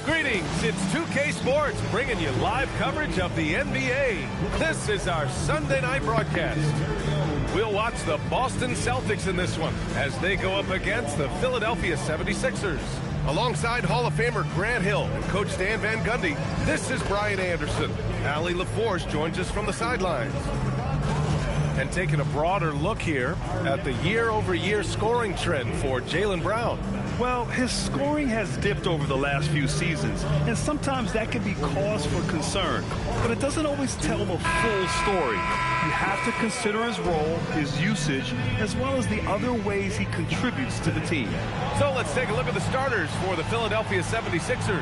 Greetings, it's 2K Sports bringing you live coverage of the NBA. This is our Sunday night broadcast. We'll watch the Boston Celtics in this one as they go up against the Philadelphia 76ers. Alongside Hall of Famer Grant Hill and Coach Stan Van Gundy, this is Brian Anderson. Allie LaForce joins us from the sidelines. And taking a broader look here at the year-over-year scoring trend for Jaylen Brown. Well, his scoring has dipped over the last few seasons, and sometimes that can be cause for concern. But it doesn't always tell the full story. You have to consider his role, his usage, as well as the other ways he contributes to the team. So let's take a look at the starters for the Philadelphia 76ers.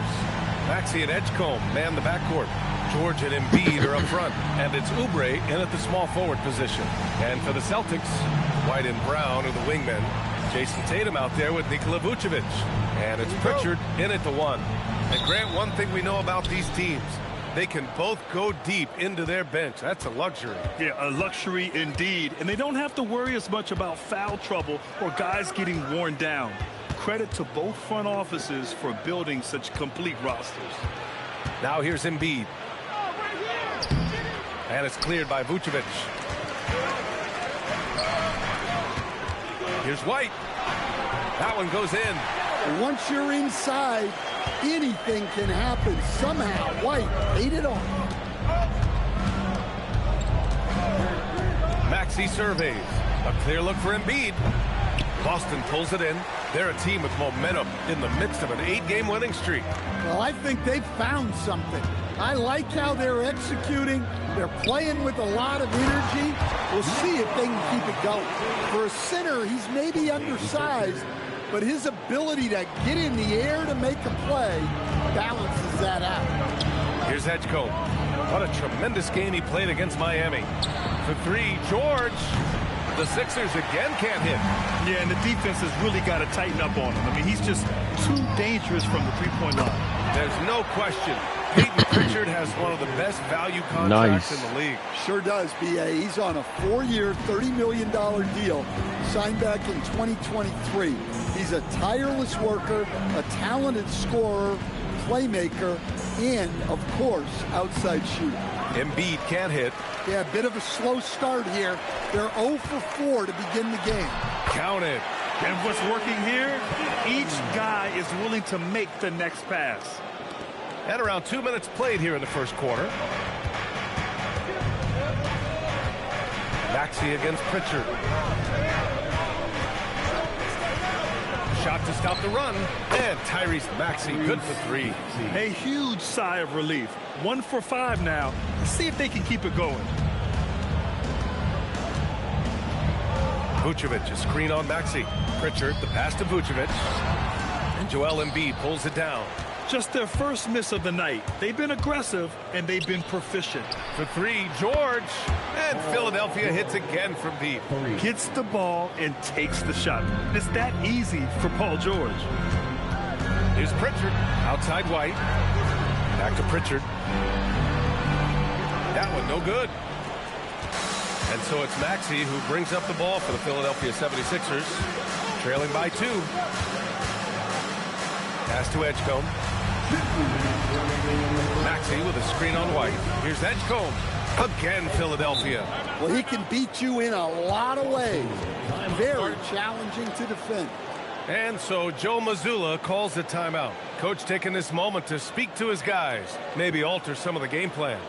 Maxey and Edgecombe man the backcourt. George and Embiid are up front, and it's Oubre in at the small forward position. And for the Celtics, White and Brown are the wingmen. Jason Tatum out there with Nikola Vucevic. And it's Pritchard in at the one. And Grant, one thing we know about these teams, they can both go deep into their bench. That's a luxury. Yeah, a luxury indeed. And they don't have to worry as much about foul trouble or guys getting worn down. Credit to both front offices for building such complete rosters. Now here's Embiid. And it's cleared by Vucevic. Here's White. That one goes in. Once you're inside, anything can happen. Somehow, White ate it off. Maxey surveys. A clear look for Embiid. Boston pulls it in. They're a team with momentum in the midst of an 8-game winning streak. Well, I think they've found something. I like how they're executing. They're playing with a lot of energy. We'll see if they can keep it going. For a center, he's maybe undersized, but his ability to get in the air to make a play balances that out. Here's Edgecombe. What a tremendous game he played against Miami. For three, George. The Sixers again can't hit. Yeah, and the defense has really got to tighten up on him. I mean, he's just too dangerous from the three-point line. There's no question. Peyton Pritchard has one of the best value contracts in the league. Sure does, B.A. He's on a 4-year, $30 million deal, signed back in 2023. He's a tireless worker, a talented scorer, playmaker, and, of course, outside shooter. Embiid can't hit. Yeah, a bit of a slow start here. They're 0 for 4 to begin the game. Counted. And what's working here, each guy is willing to make the next pass. And around 2 minutes played here in the first quarter. Maxey against Pritchard. Shot to stop the run. And Tyrese Maxey good for three. A huge sigh of relief. 1 for 5 now. Let's see if they can keep it going. Vucevic, a screen on Maxey. Pritchard, the pass to Vucevic. And Joel Embiid pulls it down. Just their first miss of the night. They've been aggressive, and they've been proficient. For three, George. And Philadelphia hits again from deep. Gets the ball and takes the shot. It's that easy for Paul George. Here's Pritchard. Outside White. Back to Pritchard. That one no good. And so it's Maxey who brings up the ball for the Philadelphia 76ers. Trailing by 2. Pass to Edgecombe. Maxey with a screen on White. Here's Edgecombe. Again, Philadelphia. Well, he can beat you in a lot of ways. Very challenging to defend. And so Joe Mazzulla calls the timeout. Coach taking this moment to speak to his guys. Maybe alter some of the game plan.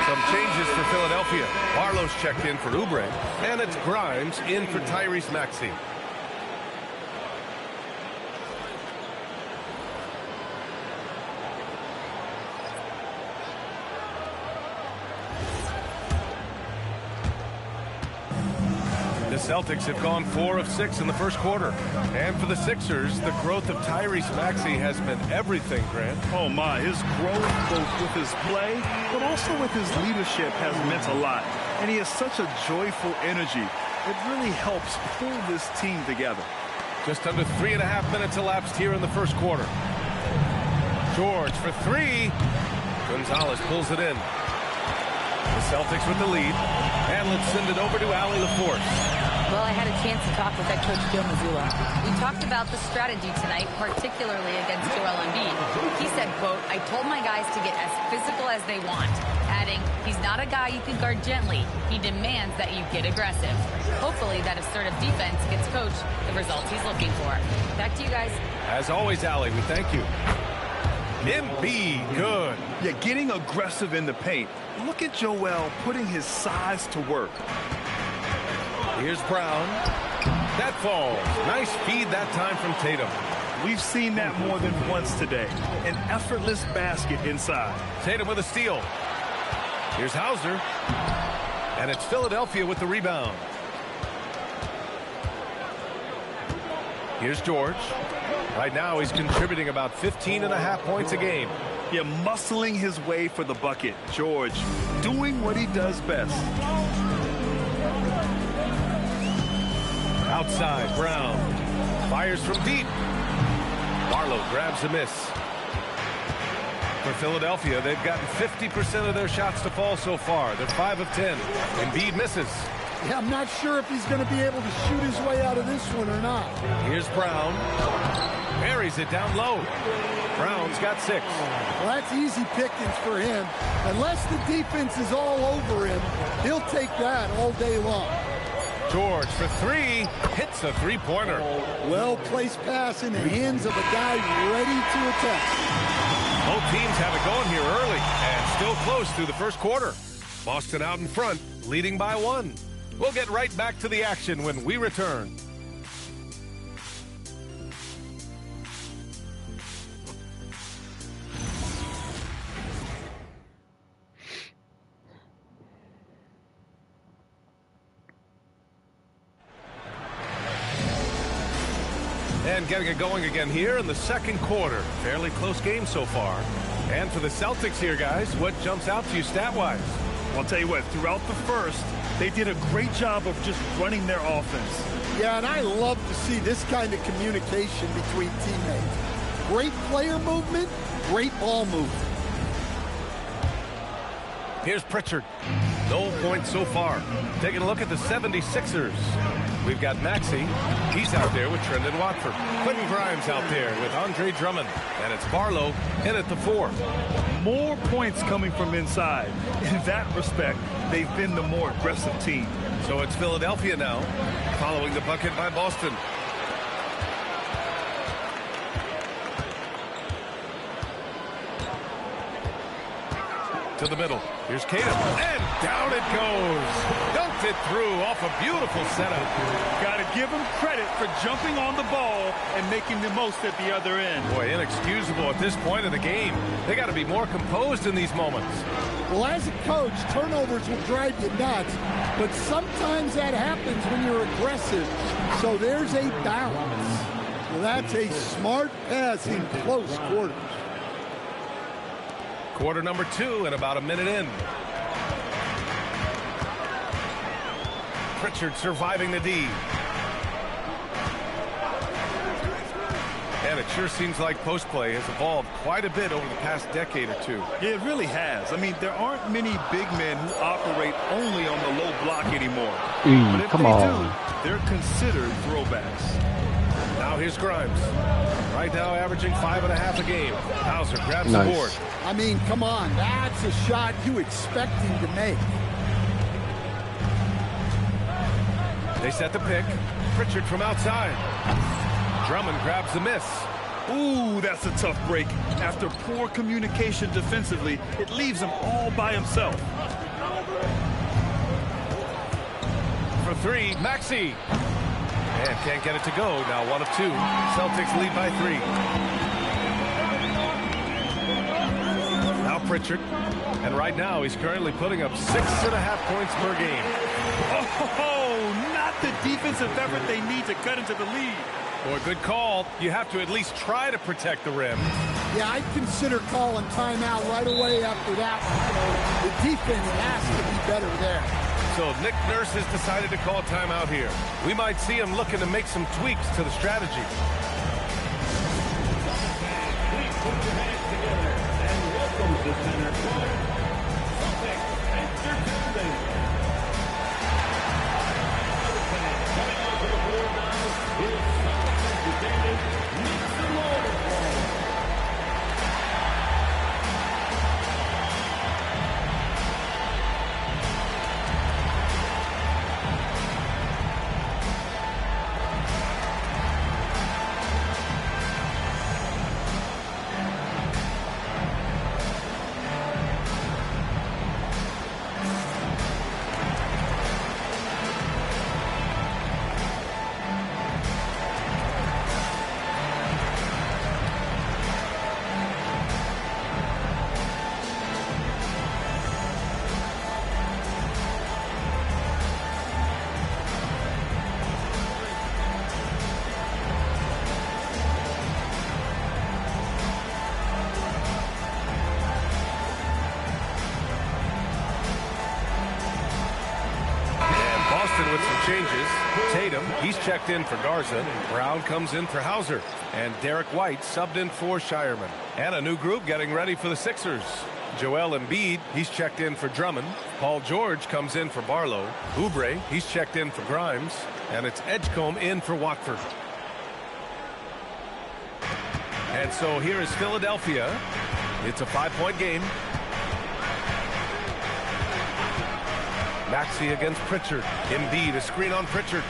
Some changes for Philadelphia. Barlow's checked in for Oubre, and it's Grimes in for Tyrese Maxey. The Celtics have gone 4 of 6 in the first quarter. And for the Sixers, the growth of Tyrese Maxey has been everything, Grant. Oh, my. His growth, both with his play, but also with his leadership, has meant a lot. And he has such a joyful energy. It really helps pull this team together. Just under 3.5 minutes elapsed here in the first quarter. George for 3. Gonzalez pulls it in. The Celtics with the lead. And let's send it over to Allie LaForce. Well, I had a chance to talk with head coach Joe Mazzulla. We talked about the strategy tonight, particularly against Joel Embiid. He said, quote, "I told my guys to get as physical as they want," adding, "He's not a guy you can guard gently. He demands that you get aggressive." Hopefully that assertive defense gets coach the results he's looking for. Back to you guys. As always, Allie, we thank you. Embiid, good. Yeah, getting aggressive in the paint. Look at Joel putting his size to work. Here's Brown. That falls. Nice feed that time from Tatum. We've seen that more than once today. An effortless basket inside. Tatum with a steal. Here's Hauser. And it's Philadelphia with the rebound. Here's George. Right now he's contributing about 15.5 points a game. Yeah, muscling his way for the bucket. George doing what he does best. Outside, Brown fires from deep. Barlow grabs a miss. For Philadelphia, they've gotten 50% of their shots to fall so far. They're 5 of 10. Embiid misses. Yeah, I'm not sure if he's going to be able to shoot his way out of this one or not. Here's Brown. Buries it down low. Brown's got 6. Well, that's easy pickings for him. Unless the defense is all over him, he'll take that all day long. George for 3. Hits a three-pointer. Well-placed pass in the hands of a guy ready to attack. Both teams have it going here early and still close through the first quarter. Boston out in front, leading by 1. We'll get right back to the action when we return. And getting it going again here in the second quarter. Fairly close game so far. And for the Celtics here, guys, what jumps out to you stat-wise? I'll tell you what, throughout the first, they did a great job of just running their offense. Yeah, and I love to see this kind of communication between teammates. Great player movement, great ball movement. Here's Pritchard. No points so far. Taking a look at the 76ers. We've got Maxey. He's out there with Trendon Watford. Quentin Grimes out there with Andre Drummond. And it's Barlow in at the 4. More points coming from inside. In that respect, they've been the more aggressive team. So it's Philadelphia now, following the bucket by Boston. To the middle. Here's Tatum. And down it goes. Dunked it through off a beautiful setup. Got to give him credit for jumping on the ball and making the most at the other end. Boy, inexcusable at this point of the game. They got to be more composed in these moments. Well, as a coach, turnovers will drive you nuts, but sometimes that happens when you're aggressive. So there's a balance. Well, that's a smart pass in close quarters. Quarter number 2 and about a minute in. Pritchard surviving the D. And it sure seems like post play has evolved quite a bit over the past decade or two. Yeah, it really has. I mean, there aren't many big men who operate only on the low block anymore. But if they do, they're considered throwbacks. Now here's Grimes. Right now averaging 5.5 a game. Hauser grabs the board. I mean, come on. That's a shot you expect him to make. They set the pick. Pritchard from outside. Drummond grabs the miss. Ooh, that's a tough break. After poor communication defensively, it leaves him all by himself. For three, Maxey. And can't get it to go. Now 1 of 2. Celtics lead by 3. Now Pritchard. And right now he's currently putting up 6.5 points per game. Oh, not the defensive effort they need to cut into the lead. Boy, good call. You have to at least try to protect the rim. Yeah, I'd consider calling timeout right away after that one. The defense has to be better there. So Nick Nurse has decided to call timeout here. We might see him looking to make some tweaks to the strategy. Put your hands together and welcome to center court, Celtics entertainment. Coming out to the board now is Celtics entertainment, Nick Simone. With some changes. Tatum, he's checked in for Garza. Brown comes in for Hauser. And Derek White subbed in for Shireman. And a new group getting ready for the Sixers. Joel Embiid, he's checked in for Drummond. Paul George comes in for Barlow. Oubre, he's checked in for Grimes. And it's Edgecombe in for Watford. And so here is Philadelphia. It's a 5-point game. Maxey against Pritchard. Embiid, a screen on Pritchard.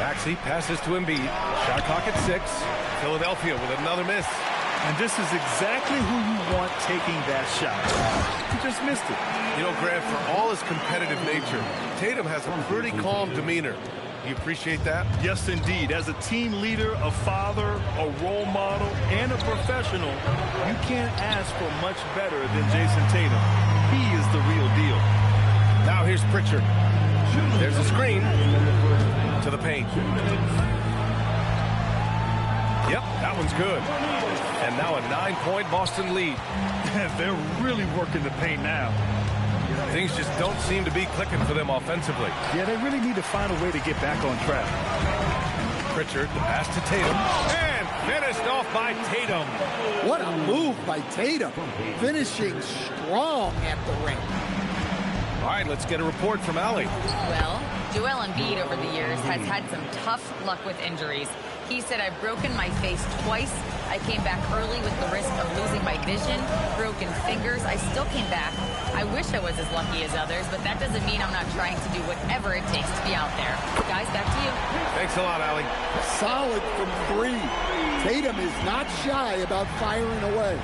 Maxey passes to Embiid. Shot clock at 6. Philadelphia with another miss. And this is exactly who you want taking that shot. He just missed it. You know, Grant, for all his competitive nature, Tatum has a pretty calm demeanor. You appreciate that? Yes, indeed. As a team leader, a father, a role model, and a professional, you can't ask for much better than Jason Tatum. He is the real deal. Now here's Pritchard. There's a screen to the paint. Yep, that one's good. And now a 9-point Boston lead. They're really working the paint now. Things just don't seem to be clicking for them offensively. Yeah, they really need to find a way to get back on track. Pritchard, the pass to Tatum. And finished off by Tatum. What a move by Tatum. Finishing strong at the rim. All right, let's get a report from Allie. Well, Joel Embiid over the years has had some tough luck with injuries. He said, I've broken my face twice. I came back early with the risk of losing my vision, broken fingers. I still came back. I wish I was as lucky as others, but that doesn't mean I'm not trying to do whatever it takes to be out there. Guys, back to you. Thanks a lot, Allie. Solid from 3. Tatum is not shy about firing away.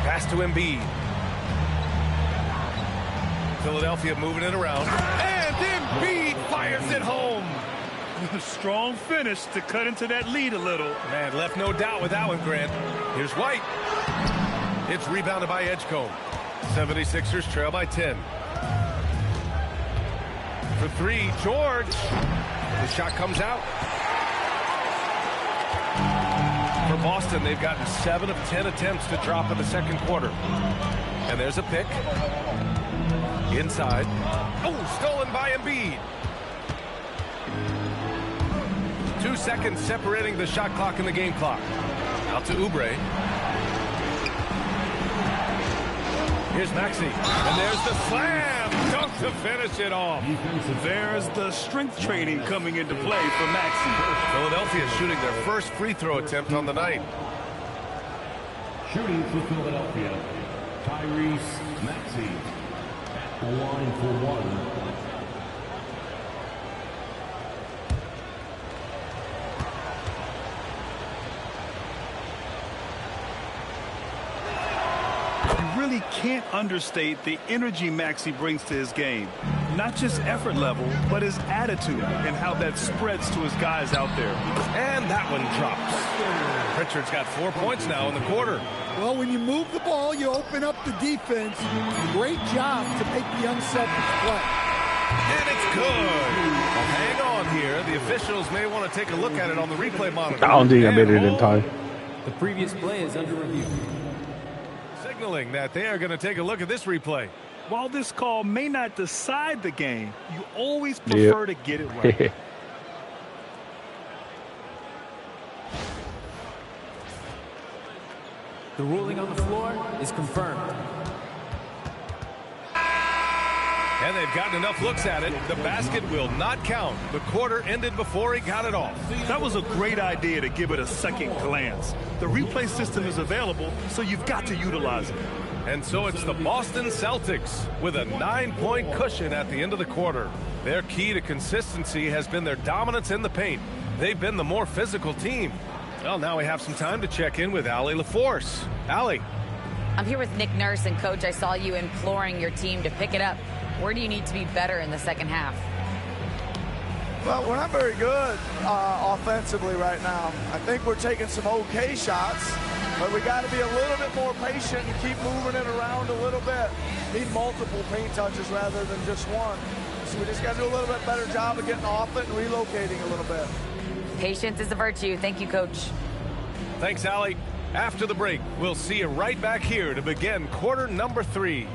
Pass to Embiid. Philadelphia moving it around. And Embiid fires it home. Strong finish to cut into that lead a little. Man, left no doubt with that one, Grant. Here's White. It's rebounded by Edgecombe. 76ers trail by 10. For 3, George. The shot comes out. For Boston, they've gotten 7 of 10 attempts to drop in the second quarter. And there's a pick. Inside. Oh, stolen by Embiid. 2 seconds separating the shot clock and the game clock. Out to Oubre. Here's Maxey. And there's the slam dunk to finish it off. There's the strength training coming into play for Maxey. Philadelphia shooting their first free throw attempt on the night. Shooting for Philadelphia, Tyrese Maxey. At the line for 1. You really can't understate the energy Maxey brings to his game. Not just effort level, but his attitude and how that spreads to his guys out there. And that one drops. Pritchard's got 4 points now in the quarter. Well, when you move the ball, you open up the defense. Great job to make the unselfish play. And it's good. Well, hang on here. The officials may want to take a look at it on the replay monitor. I don't think I made it in time. The previous play is under review. Signaling that they are going to take a look at this replay. While this call may not decide the game, you always prefer to get it right. The ruling on the floor is confirmed. And they've gotten enough looks at it. The basket will not count. The quarter ended before he got it off. That was a great idea to give it a second glance. The replay system is available, so you've got to utilize it. And so it's the Boston Celtics with a 9-point cushion at the end of the quarter. Their key to consistency has been their dominance in the paint. They've been the more physical team. Well, now we have some time to check in with Allie LaForce. Allie. I'm here with Nick Nurse, and Coach, I saw you imploring your team to pick it up. Where do you need to be better in the second half? Well, we're not very good offensively right now. I think we're taking some okay shots, but we got to be a little bit more patient and keep moving it around a little bit. Need multiple paint touches rather than just one. So we just got to do a little bit better job of getting off it and relocating a little bit. Patience is a virtue. Thank you, Coach. Thanks, Allie. After the break, we'll see you right back here to begin quarter number 3.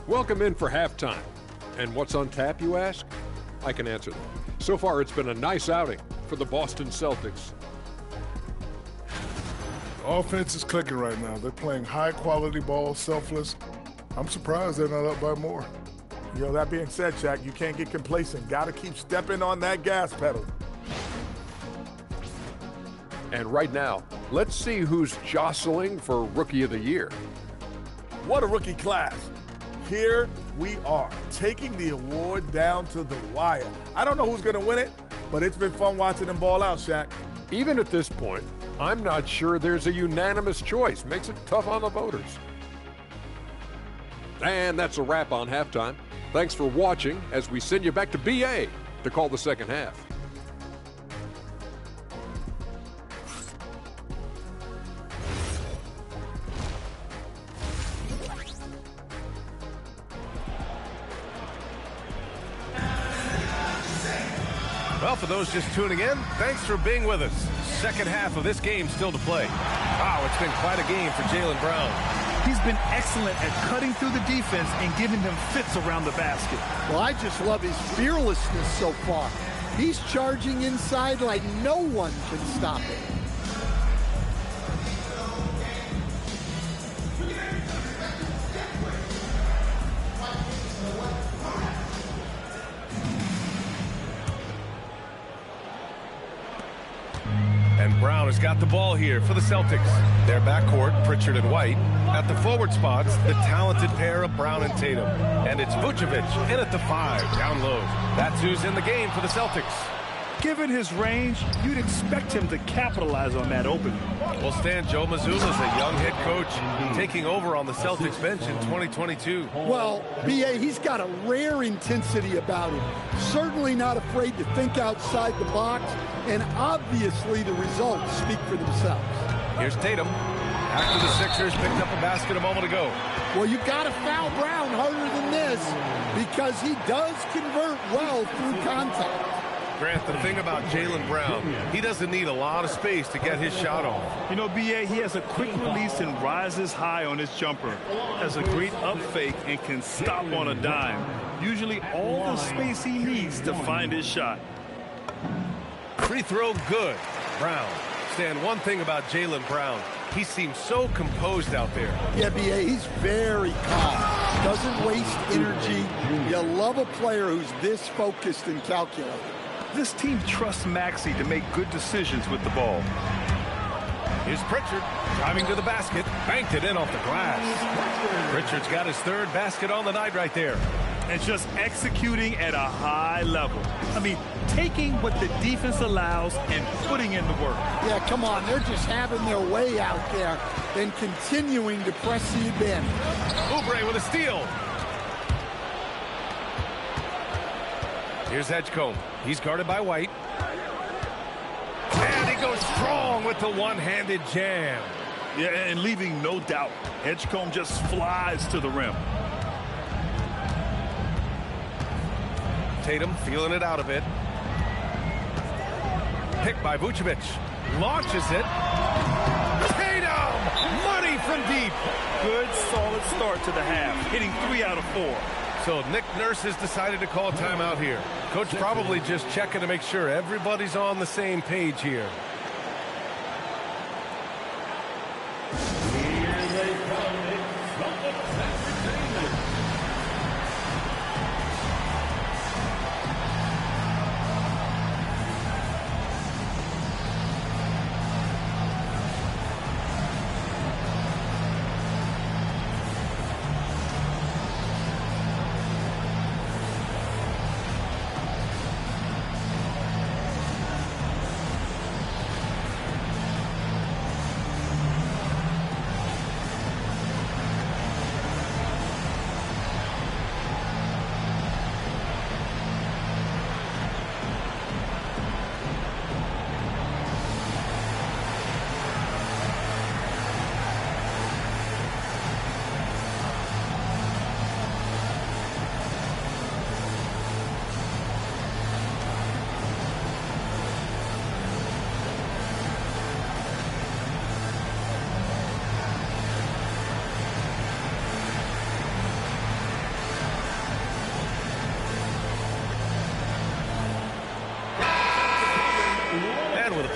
Welcome in for halftime. And what's on tap, you ask? I can answer that. So far, it's been a nice outing for the Boston Celtics. Offense is clicking right now. They're playing high-quality ball, selfless. I'm surprised they're not up by more. You know, that being said, Shaq, you can't get complacent. Got to keep stepping on that gas pedal. And right now, let's see who's jostling for Rookie of the Year. What a rookie class. Here we are, taking the award down to the wire. I don't know who's going to win it, but it's been fun watching them ball out, Shaq. Even at this point, I'm not sure there's a unanimous choice. Makes it tough on the voters. And that's a wrap on halftime. Thanks for watching as we send you back to BA to call the second half. Well, for those just tuning in, thanks for being with us. Second half of this game still to play. Wow, it's been quite a game for Jaylen Brown. He's been excellent at cutting through the defense and giving them fits around the basket. Well, I just love his fearlessness so far. He's charging inside like no one can stop it. And Brown has got the ball here for the Celtics. Their backcourt, Pritchard and White. At the forward spots, the talented pair of Brown and Tatum. And it's Vucevic in at the 5, down low. That's who's in the game for the Celtics. Given his range, you'd expect him to capitalize on that opening. Well, Stan, Joe Mazzulla is a young head coach taking over on the Celtics bench in 2022. Well, B.A., he's got a rare intensity about him. Certainly not afraid to think outside the box, and obviously the results speak for themselves. Here's Tatum. After the Sixers picked up a basket a moment ago. Well, you got to foul Brown harder than this because he does convert well through contact. Grant, the thing about Jaylen Brown, he doesn't need a lot of space to get his shot off. You know, B.A., he has a quick release and rises high on his jumper. Has a great up fake and can stop on a dime. Usually all the space he needs to find his shot. Free throw good. Brown. Stan, one thing about Jaylen Brown, he seems so composed out there. Yeah, B.A., he's very calm. Doesn't waste energy. You love a player who's this focused and calculated. This team trusts Maxey to make good decisions with the ball. Here's Pritchard driving to the basket. Banked it in off the glass. Pritchard's got his third basket on the night right there. And just executing at a high level. I mean, taking what the defense allows and putting in the work. Yeah, come on. They're just having their way out there and continuing to press the bin. Oubre with a steal. Here's Edgecombe. He's guarded by White. And he goes strong with the one-handed jam. Yeah, and leaving no doubt. Edgecombe just flies to the rim. Tatum feeling it out a bit. Picked by Vucevic. Launches it. Tatum! Money from deep. Good, solid start to the half. Hitting 3 out of 4. So Nick Nurse has decided to call timeout here. Coach probably just checking to make sure everybody's on the same page here.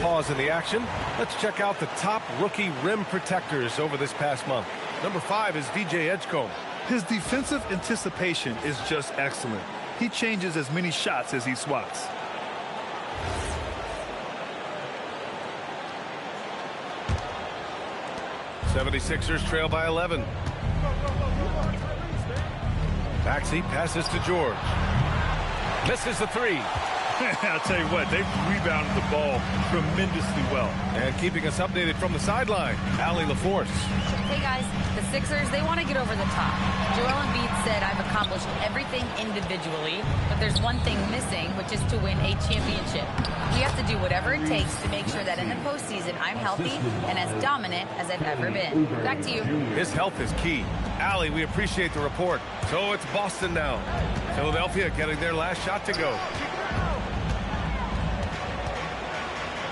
Pause in the action. Let's check out the top rookie rim protectors over this past month. Number 5 is DJ Edgecombe. His defensive anticipation is just excellent. He changes as many shots as he swats. '76ers trail by 11. Maxey passes to George. Misses the 3. I'll tell you what, they've rebounded the ball tremendously well. And keeping us updated from the sideline, Allie LaForce. Hey guys, the Sixers, they want to get over the top. Joel Embiid said, I've accomplished everything individually, but there's one thing missing, which is to win a championship. We have to do whatever it takes to make sure that in the postseason I'm healthy and as dominant as I've ever been. Back to you. His health is key. Allie, we appreciate the report. So it's Boston now. Philadelphia getting their last shot to go.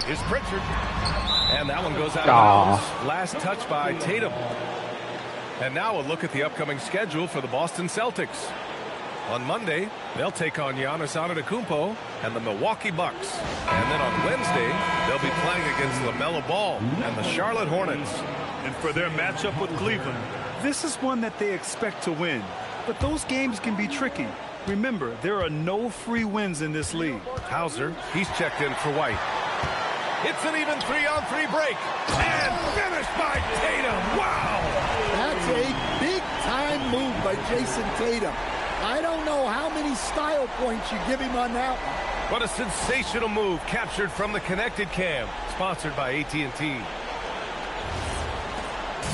Here's Pritchard. And that one goes out of bounds. Last touch by Tatum. And now a look at the upcoming schedule for the Boston Celtics. On Monday, they'll take on Giannis Antetokounmpo and the Milwaukee Bucks. And then on Wednesday, they'll be playing against LaMelo Ball and the Charlotte Hornets. And for their matchup with Cleveland, this is one that they expect to win. But those games can be tricky. Remember, there are no free wins in this league. Hauser, he's checked in for White. It's an even 3-on-3 break. And finished by Tatum. Wow! That's a big-time move by Jason Tatum. I don't know how many style points you give him on that one. What a sensational move captured from the Connected Cam. Sponsored by AT&T.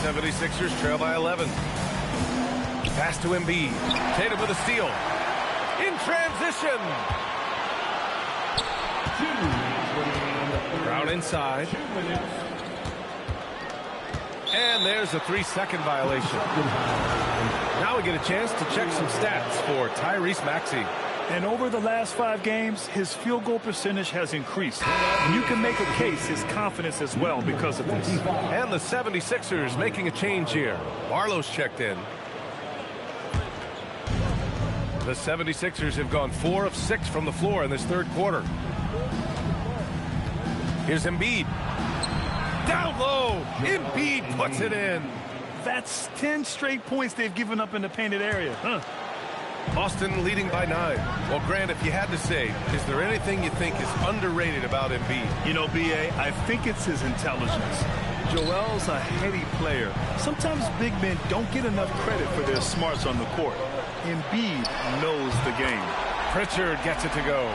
76ers trail by 11. Pass to Embiid. Tatum with a steal. In transition. Brown inside. And there's a 3-second violation. Now we get a chance to check some stats for Tyrese Maxey. And over the last 5 games, his field goal percentage has increased. And you can make a case his confidence as well because of this. And the 76ers making a change here. Barlow's checked in. The 76ers have gone 4 of 6 from the floor in this third quarter. Here's Embiid. Down low. Embiid puts it in. That's 10 straight points they've given up in the painted area. Boston leading by 9. Well, Grant, if you had to say, is there anything you think is underrated about Embiid? You know, B.A., I think it's his intelligence. Joel's a heady player. Sometimes big men don't get enough credit for their smarts on the court. Embiid knows the game. Pritchard gets it to go.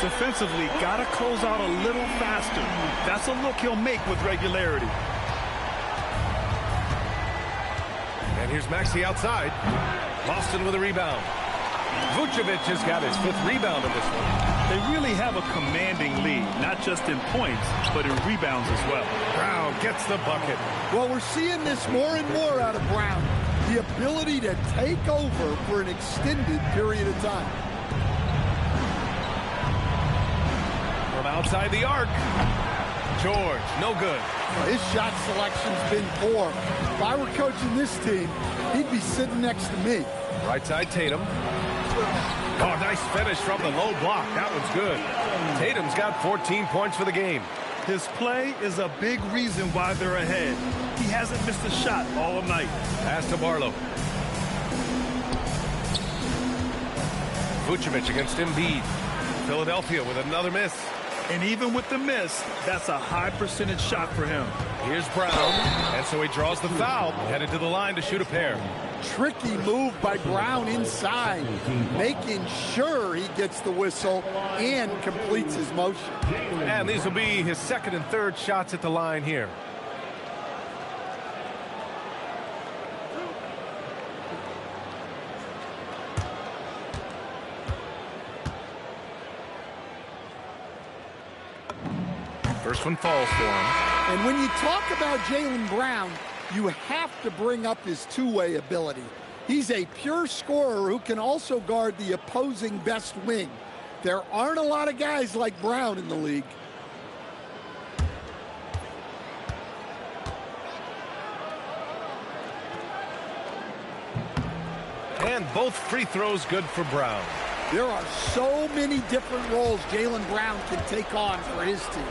Defensively, gotta close out a little faster. That's a look he'll make with regularity. And here's Maxey outside. Boston with a rebound. Vucevic has got his 5th rebound in this one. They really have a commanding lead, not just in points, but in rebounds as well. Brown gets the bucket. Well, we're seeing this more and more out of Brown. The ability to take over for an extended period of time. From outside the arc. George, no good. His shot selection's been poor. If I were coaching this team, he'd be sitting next to me. Right side Tatum. Oh, nice finish from the low block. That one's good. Tatum's got 14 points for the game. His play is a big reason why they're ahead. He hasn't missed a shot all night. Pass to Barlow. Vucevic against Embiid. Philadelphia with another miss. And even with the miss, that's a high percentage shot for him. Here's Brown, and so he draws the foul, headed to the line to shoot a pair. Tricky move by Brown inside, making sure he gets the whistle and completes his motion. And these will be his 2nd and 3rd shots at the line here. First one falls for him. And when you talk about Jaylen Brown, you have to bring up his two-way ability. He's a pure scorer who can also guard the opposing best wing. There aren't a lot of guys like Brown in the league. And both free throws good for Brown. There are so many different roles Jaylen Brown can take on for his team.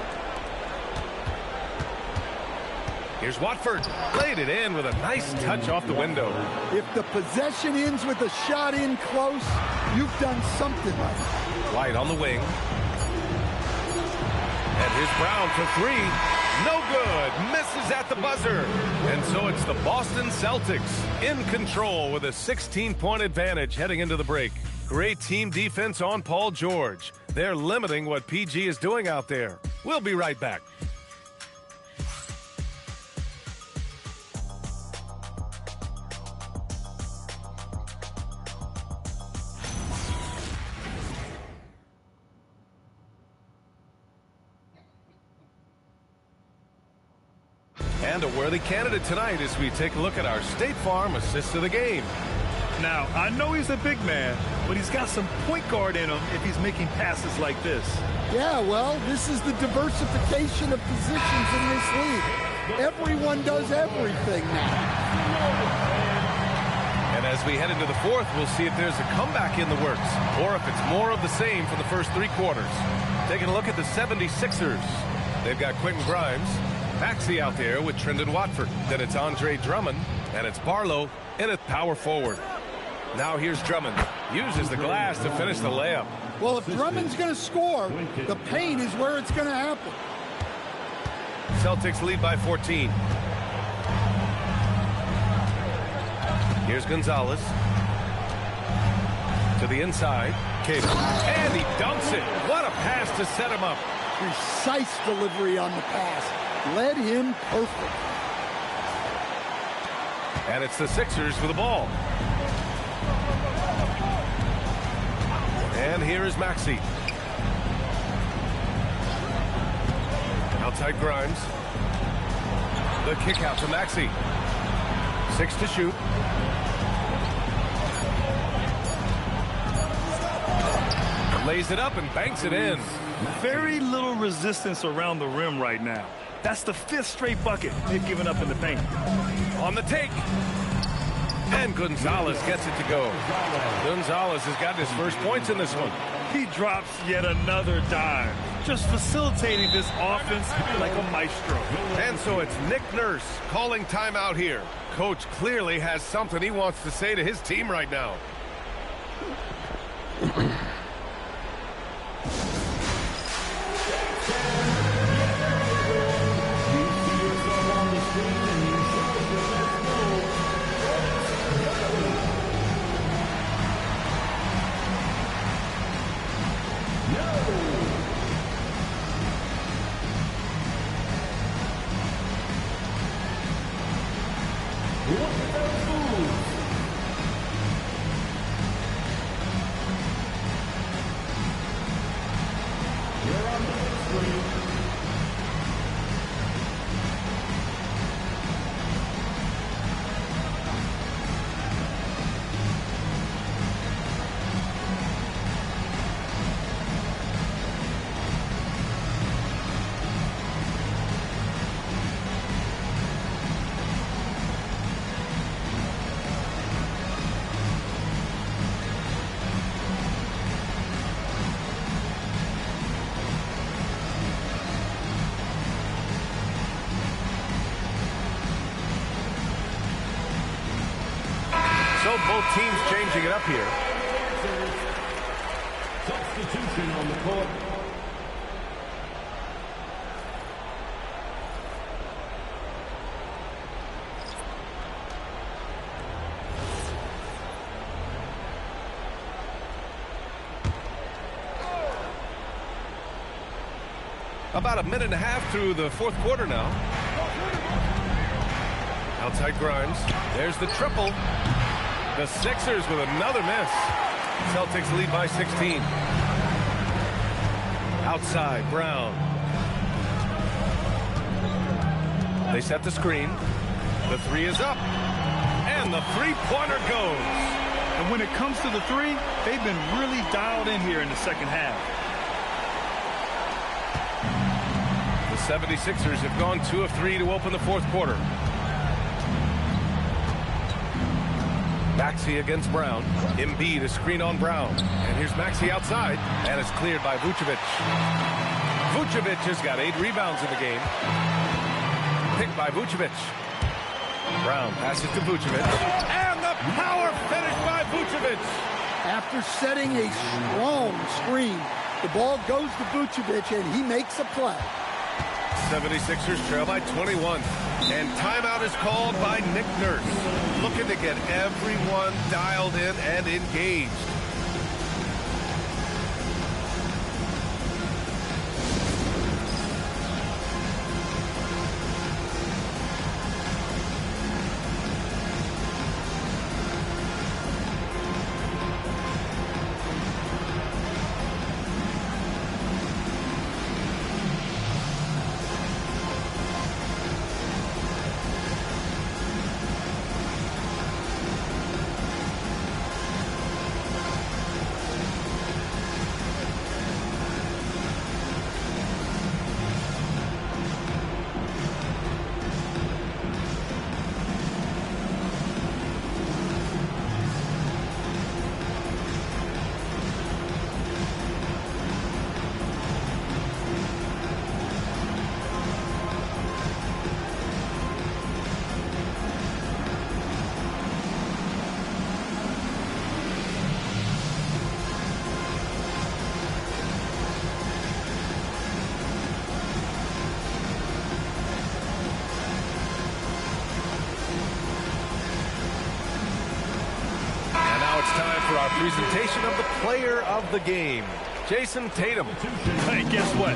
Here's Watford. Laid it in with a nice touch off the window. If the possession ends with a shot in close, you've done something right. White on the wing. And here's Brown for 3. No good. Misses at the buzzer. And so it's the Boston Celtics in control with a 16-point advantage heading into the break. Great team defense on Paul George. They're limiting what PG is doing out there. We'll be right back. And a worthy candidate tonight as we take a look at our State Farm assist of the game. Now, I know he's a big man, but he's got some point guard in him if he's making passes like this. Yeah, well, this is the diversification of positions in this league. Everyone does everything now. And as we head into the 4th, we'll see if there's a comeback in the works or if it's more of the same for the first 3 quarters. Taking a look at the 76ers. They've got Quentin Grimes, Maxey out there with Trendon Watford. Then it's Andre Drummond, and it's Barlow in at power forward. Now here's Drummond. Uses the glass to finish the layup. Well, if Drummond's going to score, the paint is where it's going to happen. Celtics lead by 14. Here's Gonzalez. To the inside. Cater. And he dunks it. What a pass to set him up. Precise delivery on the pass. Led him perfect. And it's the Sixers with the ball. And here is Maxey. Outside Grimes. The kick out to Maxey. 6 to shoot. Lays it up and banks it in. Very little resistance around the rim right now. That's the 5th straight bucket they've given up in the paint. On the take. And Gonzalez gets it to go. Gonzalez has got his first points in this one. He drops yet another dime, just facilitating this offense like a maestro. And so it's Nick Nurse calling timeout here. Coach clearly has something he wants to say to his team right now. Both teams changing it up here. Substitution on the court. About a minute and a half through the fourth quarter now. Outside Grimes. There's the triple. The Sixers with another miss. Celtics lead by 16. Outside, Brown. They set the screen. The three is up. And the three-pointer goes. And when it comes to the three, they've been really dialed in here in the second half. The 76ers have gone 2 of 3 to open the fourth quarter. Maxey against Brown. Embiid a screen on Brown. And here's Maxey outside. And it's cleared by Vucevic. Vucevic has got 8 rebounds in the game. Picked by Vucevic. Brown passes to Vucevic. And the power finish by Vucevic. After setting a strong screen, the ball goes to Vucevic, and he makes a play. 76ers trail by 21. And timeout is called by Nick Nurse. Looking to get everyone dialed in and engaged. Presentation of the player of the game, Jason Tatum. Hey, guess what?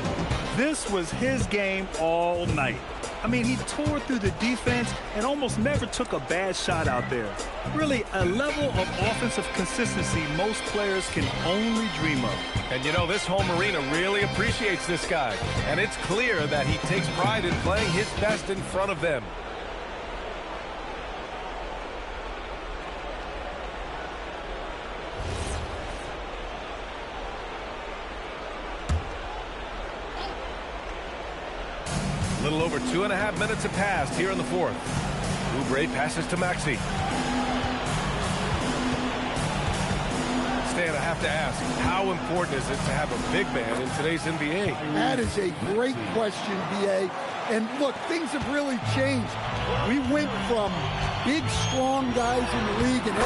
This was his game all night. I mean, he tore through the defense and almost never took a bad shot out there. Really, a level of offensive consistency most players can only dream of. And you know, this home arena really appreciates this guy. And it's clear that he takes pride in playing his best in front of them. A little over 2.5 minutes have passed here in the fourth. Oubre passes to Maxey. Stan, I have to ask, how important is it to have a big man in today's NBA? That is a great question, B.A. And look, things have really changed. We went from big, strong guys in the league and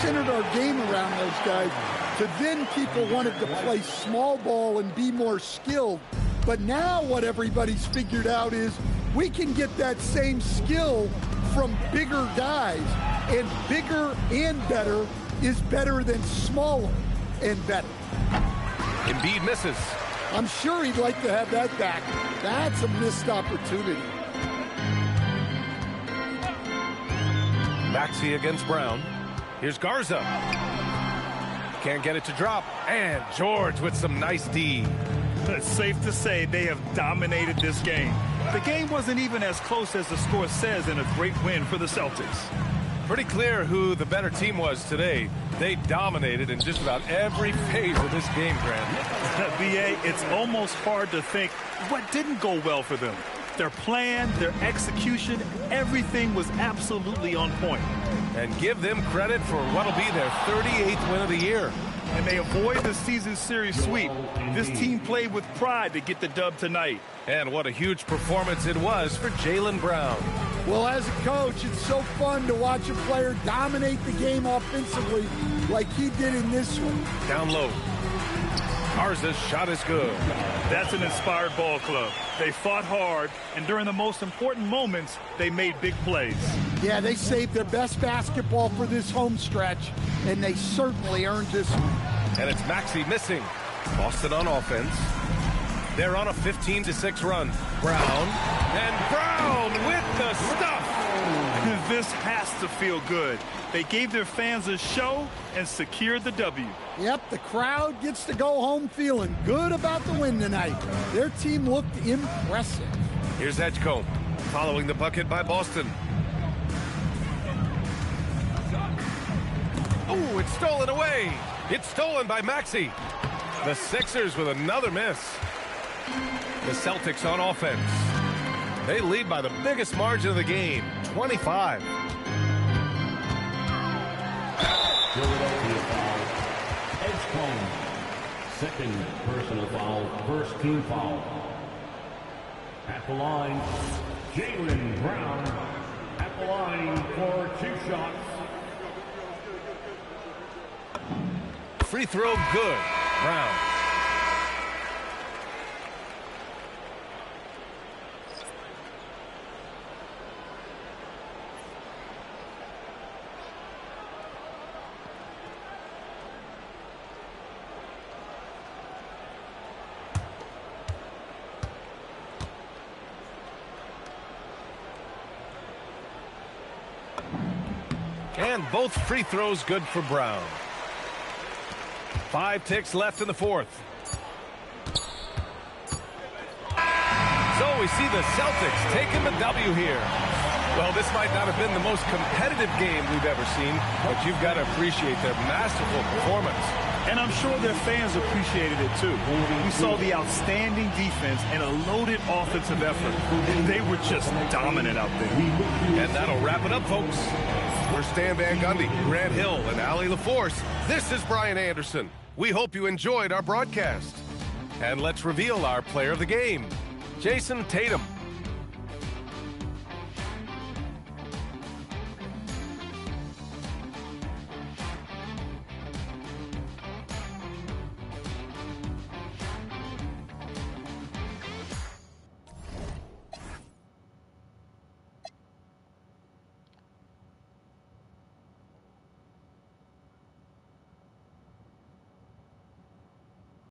centered our game around those guys to then people wanted to play small ball and be more skilled. But now what everybody's figured out is we can get that same skill from bigger guys, and bigger and better is better than smaller and better. Embiid misses. I'm sure he'd like to have that back. That's a missed opportunity. Maxey against Brown. Here's Garza. Can't get it to drop. And George with some nice D. It's safe to say they have dominated this game. The game wasn't even as close as the score says in a great win for the Celtics. Pretty clear who the better team was today. They dominated in just about every phase of this game, Grant. B.A., it's almost hard to think what didn't go well for them. Their plan, their execution, everything was absolutely on point. And give them credit for what'll be their 38th win of the year. And they avoid the season series sweep. This team played with pride to get the dub tonight. And what a huge performance it was for Jaylen Brown. Well, as a coach, it's so fun to watch a player dominate the game offensively like he did in this one. Down low. Garza's shot is good. That's an inspired ball club. They fought hard, and during the most important moments, they made big plays. Yeah, they saved their best basketball for this home stretch, and they certainly earned this one. And it's Maxey missing. Boston on offense. They're on a 15-6 run. Brown. And Brown with the stuff. This has to feel good. They gave their fans a show and secured the W. Yep, the crowd gets to go home feeling good about the win tonight. Their team looked impressive. Here's Edgecombe following the bucket by Boston. Oh, it's stolen away. It's stolen by Maxey. The Sixers with another miss. The Celtics on offense. They lead by the biggest margin of the game, 25. Philadelphia foul. Edgecombe. Second personal foul. First team foul. At the line, Jaylen Brown. At the line for 2 shots. Free throw good. Brown. And both free throws good for Brown. 5 ticks left in the fourth. So we see the Celtics taking the W here. Well, this might not have been the most competitive game we've ever seen, but you've got to appreciate their masterful performance. And I'm sure their fans appreciated it too. We saw the outstanding defense and a loaded offensive effort. And they were just dominant out there. And that'll wrap it up, folks. For Stan Van Gundy, Grant Hill, and Allie LaForce, this is Brian Anderson. We hope you enjoyed our broadcast. And let's reveal our player of the game, Jason Tatum.